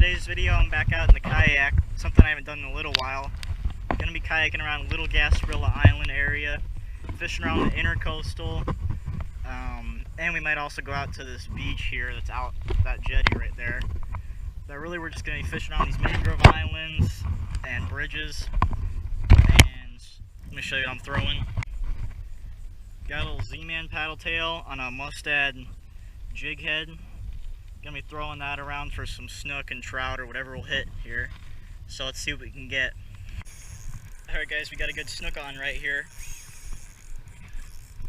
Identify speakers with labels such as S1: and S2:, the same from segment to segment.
S1: today's video I'm back out in the kayak, something I haven't done in a little while. I'm going to be kayaking around Little Gaspirilla Island area, fishing around the intercoastal, and we might also go out to this beach here that's out, that jetty right there. But really we're just going to be fishing on these mangrove islands and bridges, and let me show you what I'm throwing. Got a little Zman paddletail on a Mustad jig head. Gonna be throwing that around for some snook and trout or whatever we'll hit here. So let's see what we can get. Alright guys, we got a good snook on right here.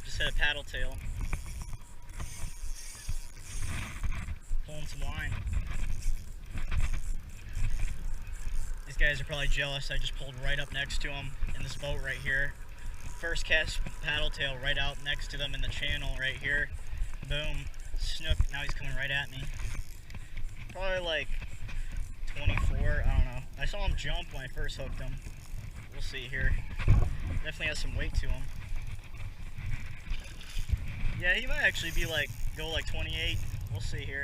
S1: Just hit a paddletail. Pulling some line. These guys are probably jealous. I just pulled right up next to them in this boat right here. First cast paddletail right out next to them in the channel right here. Boom. Snook, now he's coming right at me. Probably like 24, I don't know. I saw him jump when I first hooked him. We'll see here. Definitely has some weight to him. Yeah, he might actually be like, go like 28. We'll see here.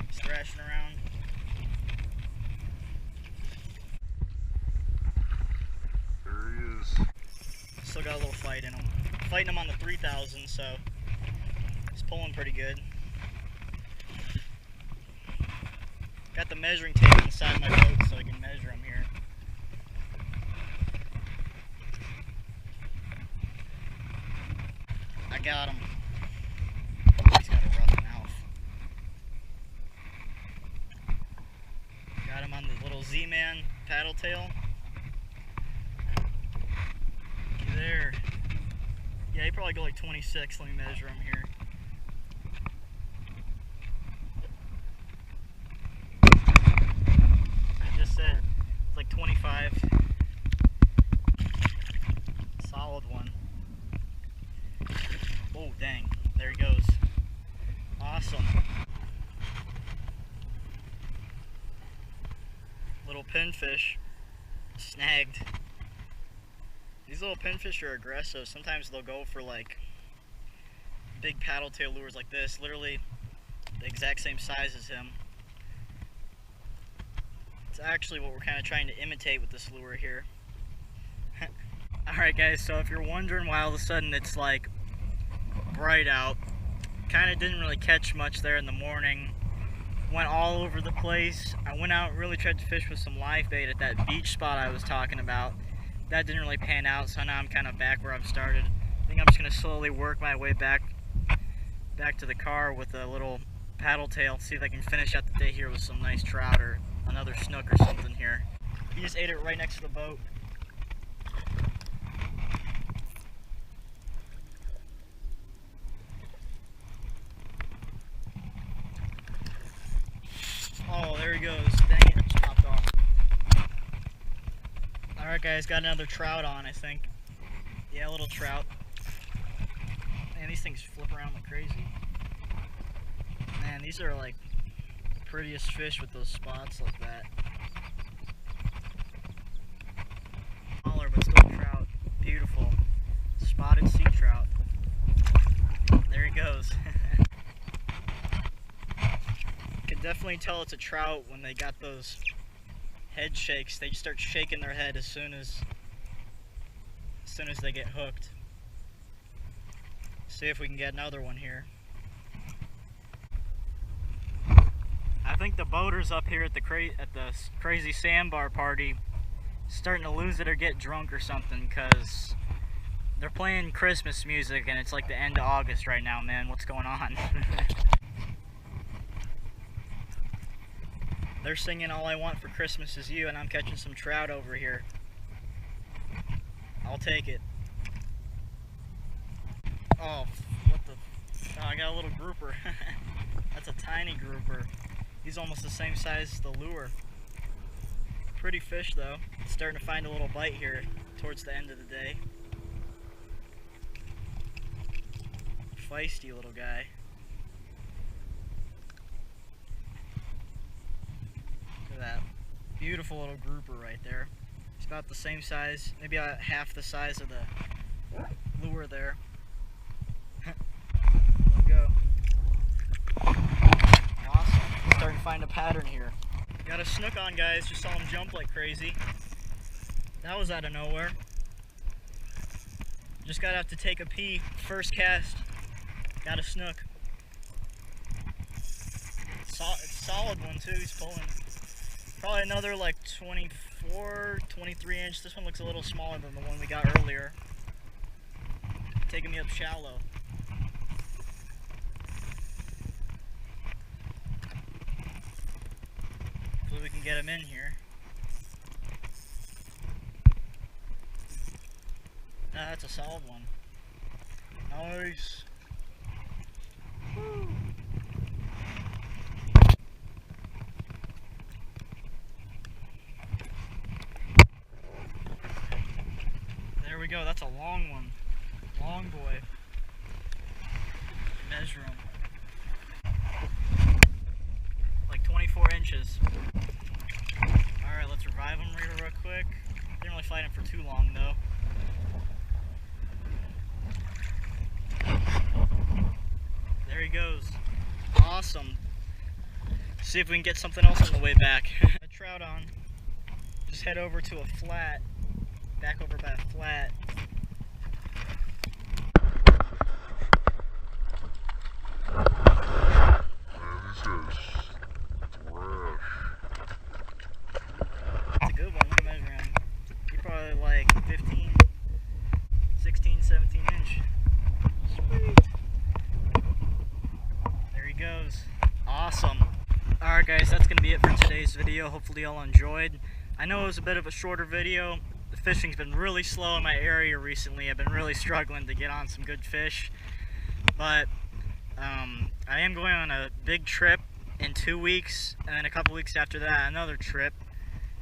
S1: He's thrashing around. Still got a little fight in him. Fighting him on the 3000, so he's pulling pretty good. Got the measuring tape inside my boat so I can measure him here. I got him. He's got a rough mouth. Got him on the little Z-Man paddletail. There. Yeah, he probably go like 26. Let me measure him here. I just said it's like 25. Solid one. Oh, dang. There he goes. Awesome. Little pinfish. Snagged. These little pinfish are aggressive. Sometimes they'll go for like big paddletail lures like this, literally the exact same size as him. It's actually what we're kind of trying to imitate with this lure here. Alright guys, so if you're wondering why all of a sudden it's like bright out, kind of didn't really catch much there in the morning. Went all over the place. I went out and really tried to fish with some live bait at that beach spot I was talking about. That didn't really pan out, so now I'm kind of back where I've started. I think I'm just going to slowly work my way back to the car with a little paddle tail, see if I can finish out the day here with some nice trout or another snook or something here. He just ate it right next to the boat. Oh, there he goes. Dang it, just popped off. Alright guys, got another trout on, I think. Yeah, a little trout. Man, these things flip around like crazy. Man, these are like the prettiest fish with those spots like that. Smaller, but still trout. Beautiful. Spotted sea trout. There he goes. Can definitely tell it's a trout when they got those head shakes. They just start shaking their head as soon as they get hooked. See if we can get another one here. I think the boaters up here at the crazy sandbar party starting to lose it or get drunk or something, because they're playing Christmas music and it's like the end of August right now, man. What's going on? They're singing "All I Want for Christmas Is You," and I'm catching some trout over here. I'll take it. Oh, what the... Oh, I got a little grouper. That's a tiny grouper. He's almost the same size as the lure. Pretty fish, though. Starting to find a little bite here towards the end of the day. Feisty little guy. That beautiful little grouper right there. It's about the same size, maybe half the size of the lure there. Let go. Got a snook on, guys. Just saw him jump like crazy. That was out of nowhere. Just gotta have to take a pee. First cast. Got a snook. It's a solid one too. He's pulling. Probably another like 24, 23 inch. This one looks a little smaller than the one we got earlier. Taking me up shallow. Hopefully we can get him in here. Ah, that's a solid one. Nice. Woo. There we go. That's a long one. Long boy. Measure him. Like 24 inches. Alright, let's revive him real quick. Didn't really fight him for too long though. There he goes. Awesome. See if we can get something else on the way back. A trout on. Just head over to a flat. Back over by a flat. It's a good one. Look at measuring him. He's probably like 15, 16, 17 inch. Sweet. There he goes. Awesome. Alright guys, that's going to be it for today's video. Hopefully y'all enjoyed. I know it was a bit of a shorter video. The fishing's been really slow in my area recently. I've been really struggling to get on some good fish. But I am going on a big trip in 2 weeks, and then a couple weeks after that another trip.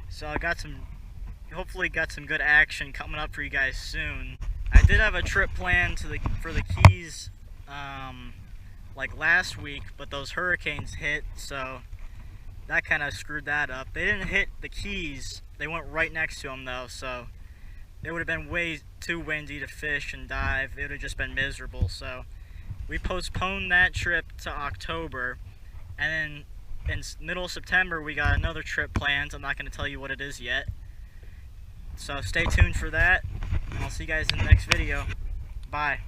S1: So I got hopefully got some good action coming up for you guys soon. I did have a trip planned for the Keys like last week, but those hurricanes hit, so that kind of screwed that up. They didn't hit the Keys, they went right next to them though, so it would have been way too windy to fish and dive. It would have just been miserable. So we postponed that trip to October, and then in middle of September we got another trip planned. I'm not going to tell you what it is yet, so stay tuned for that, and I'll see you guys in the next video. Bye.